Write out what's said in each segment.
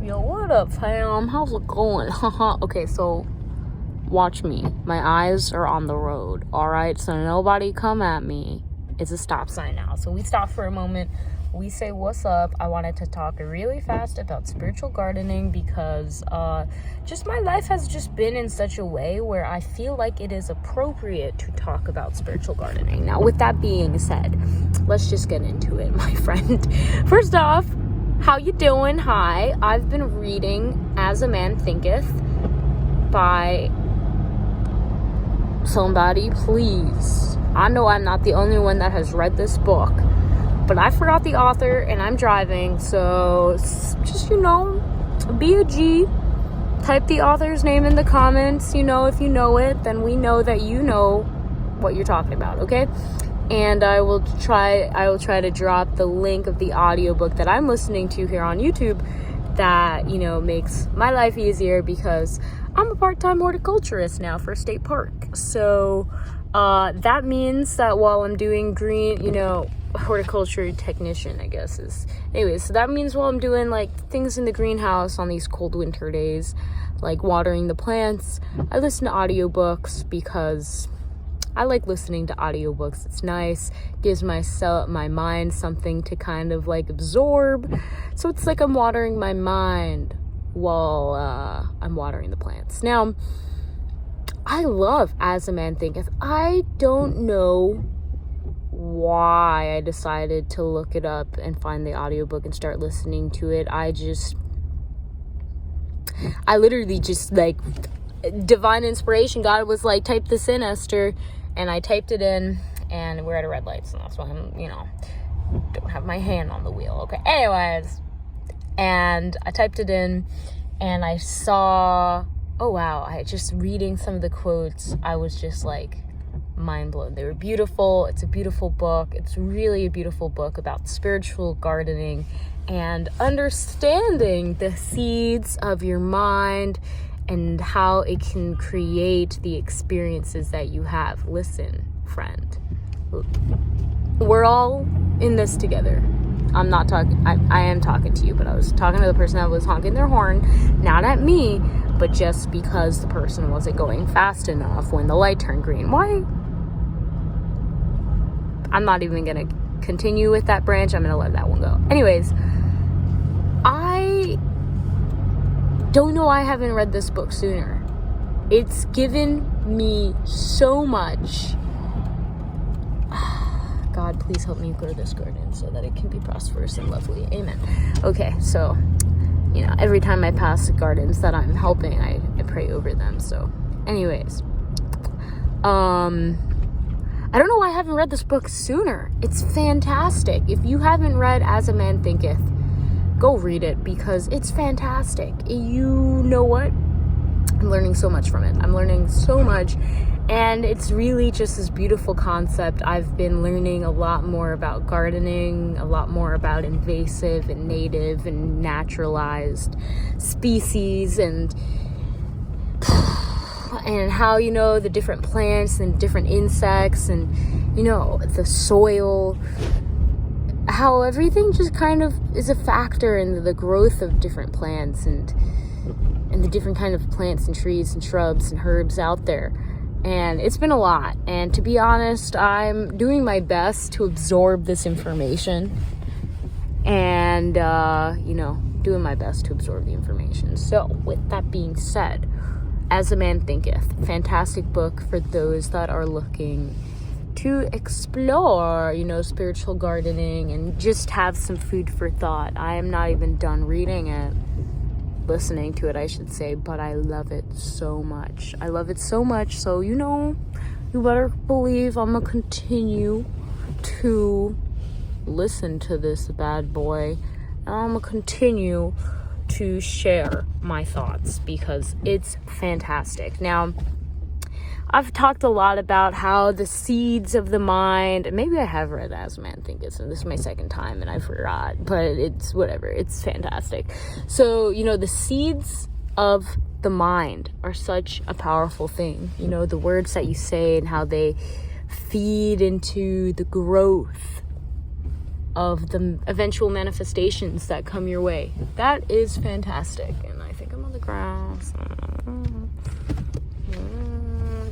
Yo, what up, fam? How's it going? Haha. Okay, so watch me. My eyes are on the road, alright? So nobody come at me. It's a stop sign now. So we stop for a moment. We say, what's up? I wanted to talk really fast about spiritual gardening because just my life has just been in such a way where I feel like it is appropriate to talk about spiritual gardening. Now, with that being said, let's just get into it, my friend. First off, how you doing? Hi. I've been reading As a Man Thinketh by somebody, please. I know I'm not the only one that has read this book, but I forgot the author and I'm driving, so just, be a G. Type the author's name in the comments. If you know it, then we know that you know what you're talking about, okay? And I will try to drop the link of the audiobook that I'm listening to here on YouTube that, makes my life easier because I'm a part-time horticulturist now for a state park. So that means that while I'm doing green, horticulture technician, I guess is. Anyways, so that means while I'm doing like things in the greenhouse on these cold winter days, like watering the plants, I listen to audiobooks because I like listening to audiobooks. It's nice. Gives my mind something to kind of like absorb. So it's like I'm watering my mind while I'm watering the plants. Now, I love As a Man Thinketh. I don't know why I decided to look it up and find the audiobook and start listening to it. I literally just like divine inspiration. God was like, type this in, Esther. And I typed it in, and we're at a red light, so that's why I'm, don't have my hand on the wheel. Okay, anyways, and I typed it in, and I saw, oh wow, just reading some of the quotes, I was just like mind blown. They were beautiful. It's a beautiful book. It's really a beautiful book about spiritual gardening and understanding the seeds of your mind and how it can create the experiences that you have. Listen, friend, we're all in this together. I'm not talking, I am talking to you, but I was talking to the person that was honking their horn, not at me, but just because the person wasn't going fast enough when the light turned green. Why? I'm not even going to continue with that branch. I'm going to let that one go. Anyways, I don't know why I haven't read this book sooner. It's given me so much. God, please help me grow this garden so that it can be prosperous and lovely. Amen. Okay, so, every time I pass gardens that I'm helping, I pray over them. So, anyways, I don't know why I haven't read this book sooner. It's fantastic. If you haven't read As a Man Thinketh, go read it because it's fantastic. You know what? I'm learning so much from it. I'm learning so much, and it's really just this beautiful concept. I've been learning a lot more about gardening, a lot more about invasive and native and naturalized species and how, the different plants and different insects and, the soil, how everything just kind of is a factor in the growth of different plants and the different kind of plants and trees and shrubs and herbs out there. And it's been a lot. And to be honest, I'm doing my best to absorb this information and, doing my best to absorb the information. So with that being said, As a Man Thinketh, fantastic book for those that are looking to explore, spiritual gardening and just have some food for thought. I am not even done reading it, listening to it, I should say, but I love it so much. I love it so much, so, you better believe I'm gonna continue to listen to this bad boy, and I'm gonna continue to share my thoughts because it's fantastic. Now, I've talked a lot about how the seeds of the mind, maybe I have read As a Man Thinketh, and this is my second time and I forgot, but it's whatever, it's fantastic. So, the seeds of the mind are such a powerful thing. The words that you say and how they feed into the growth of the eventual manifestations that come your way. That is fantastic. And I think I'm on the grass.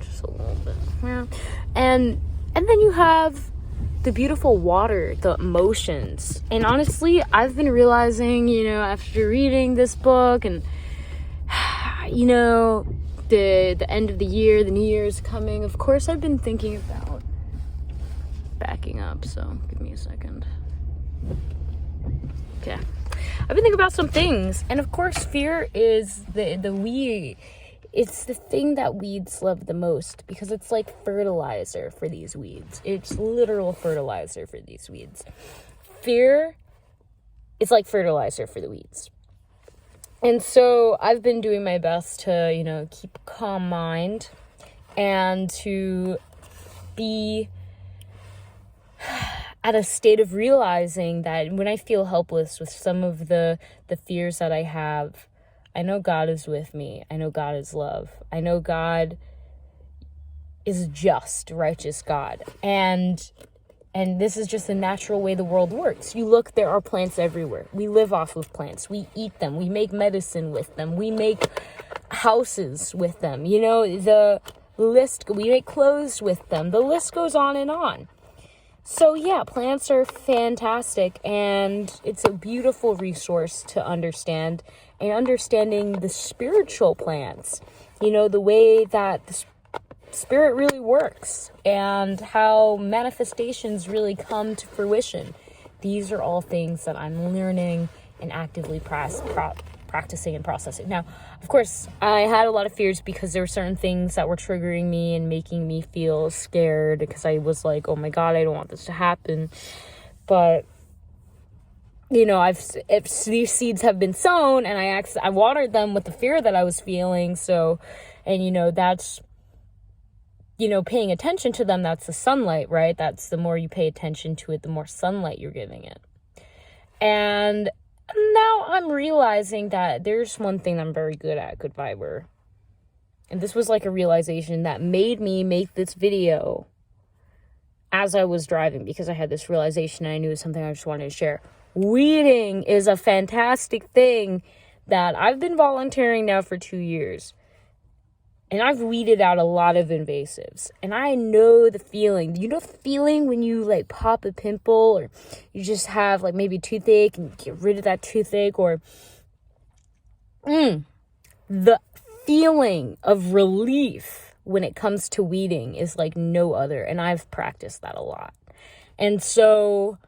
Just a little bit. Yeah. And then you have the beautiful water, the emotions. And honestly, I've been realizing, after reading this book and, the end of the year, the New Year's coming, of course, I've been thinking about backing up. So give me a second. Okay. I've been thinking about some things. And of course, fear is the weed. It's the thing that weeds love the most because it's like fertilizer for these weeds. It's literal fertilizer for these weeds. Fear is like fertilizer for the weeds. And so I've been doing my best to, keep a calm mind and to be at a state of realizing that when I feel helpless with some of the fears that I have, I know God is with me. I know God is love. I know God is just, righteous God. And this is just the natural way the world works. You look, there are plants everywhere. We live off of plants. We eat them. We make medicine with them. We make houses with them. The list, we make clothes with them. The list goes on and on. So yeah, plants are fantastic, and it's a beautiful resource to understand, and understanding the spiritual plants, the way that the spirit really works and how manifestations really come to fruition. These are all things that I'm learning and actively practicing and processing. Now, of course, I had a lot of fears because there were certain things that were triggering me and making me feel scared because I was like, oh my God, I don't want this to happen. But, if these seeds have been sown and I watered them with the fear that I was feeling. So, and that's, paying attention to them, that's the sunlight, right? That's the more you pay attention to it, the more sunlight you're giving it. And now I'm realizing that there's one thing I'm very good at, good viber. And this was like a realization that made me make this video as I was driving, because I had this realization and I knew it was something I just wanted to share. Weeding is a fantastic thing that I've been volunteering now for 2 years. And I've weeded out a lot of invasives. And I know the feeling. You know the feeling when you like pop a pimple, or you just have like maybe toothache and get rid of that toothache, or the feeling of relief when it comes to weeding is like no other. And I've practiced that a lot. And so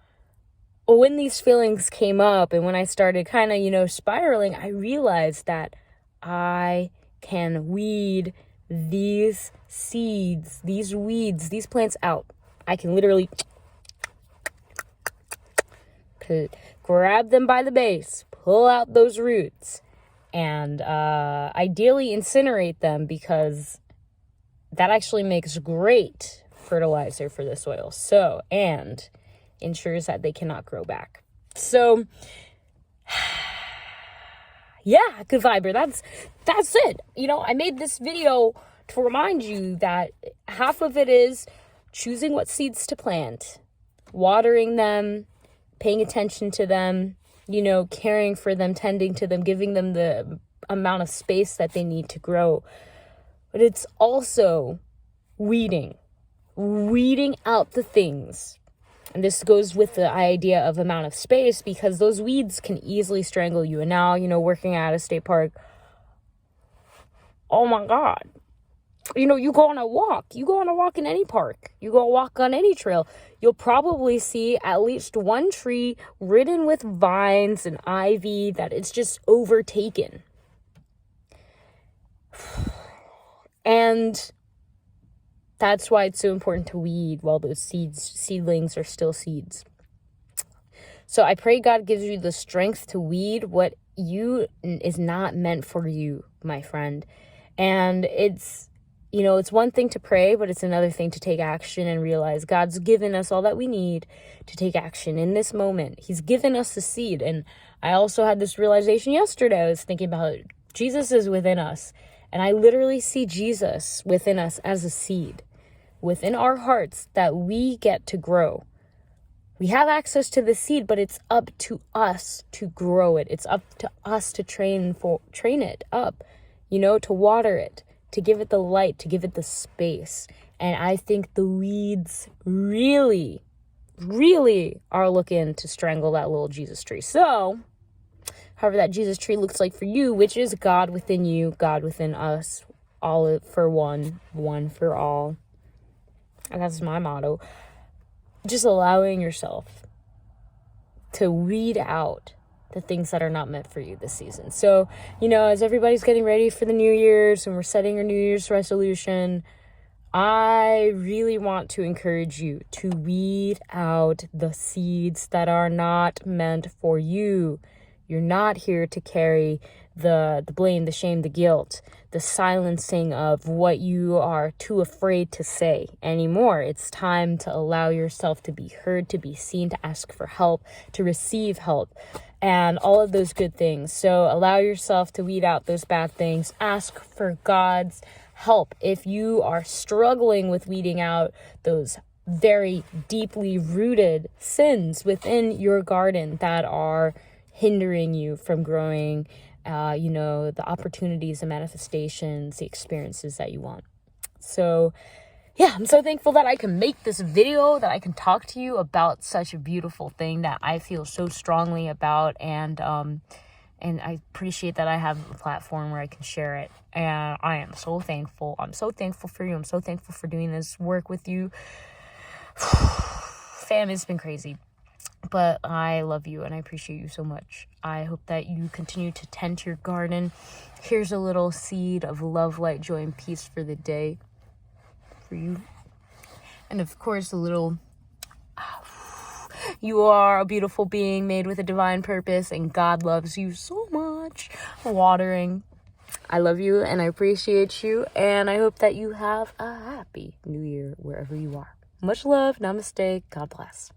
when these feelings came up and when I started kind of, spiraling, I realized that I can weed these seeds, these weeds, these plants out. I can literally grab them by the base, pull out those roots, and ideally incinerate them, because that actually makes great fertilizer for the soil. So, and ensures that they cannot grow back. So yeah, good viber. That's it. I made this video to remind you that half of it is choosing what seeds to plant, watering them, paying attention to them, caring for them, tending to them, giving them the amount of space that they need to grow. But it's also weeding out the things. And this goes with the idea of amount of space, because those weeds can easily strangle you. And now, working at a state park, oh my God. You go on a walk in any park. You go walk on any trail. You'll probably see at least one tree ridden with vines and ivy that it's just overtaken. And that's why it's so important to weed while those seedlings are still seeds. So I pray God gives you the strength to weed what is not meant for you, my friend. And it's one thing to pray, but it's another thing to take action and realize God's given us all that we need to take action in this moment. He's given us the seed. And I also had this realization yesterday. I was thinking about Jesus is within us. And I literally see Jesus within us as a seed within our hearts that we get to grow. We have access to the seed, but it's up to us to grow it. It's up to us to train it up, to water it, to give it the light, to give it the space. And I think the weeds really, really are looking to strangle that little Jesus tree. So, however that Jesus tree looks like for you, which is God within you, God within us, all for one, one for all. And that's my motto. Just allowing yourself to weed out the things that are not meant for you this season. So, as everybody's getting ready for the New Year's and we're setting our New Year's resolution, I really want to encourage you to weed out the seeds that are not meant for you. You're not here to carry the blame, the shame, the guilt, the silencing of what you are too afraid to say anymore. It's time to allow yourself to be heard, to be seen, to ask for help, to receive help, and all of those good things. So allow yourself to weed out those bad things. Ask for God's help. If you are struggling with weeding out those very deeply rooted sins within your garden that are hindering you from growing, the opportunities, the manifestations, the experiences that you want. So, yeah, I'm so thankful that I can make this video, that I can talk to you about such a beautiful thing that I feel so strongly about, and I appreciate that I have a platform where I can share it. And I am so thankful. I'm so thankful for you. I'm so thankful for doing this work with you. Fam, it's been crazy. But I love you and I appreciate you so much. I hope that you continue to tend to your garden. Here's a little seed of love, light, joy, and peace for the day for you. And of course, you are a beautiful being made with a divine purpose, and God loves you so much. Watering. I love you and I appreciate you, and I hope that you have a happy new year wherever you are. Much love. Namaste. God bless.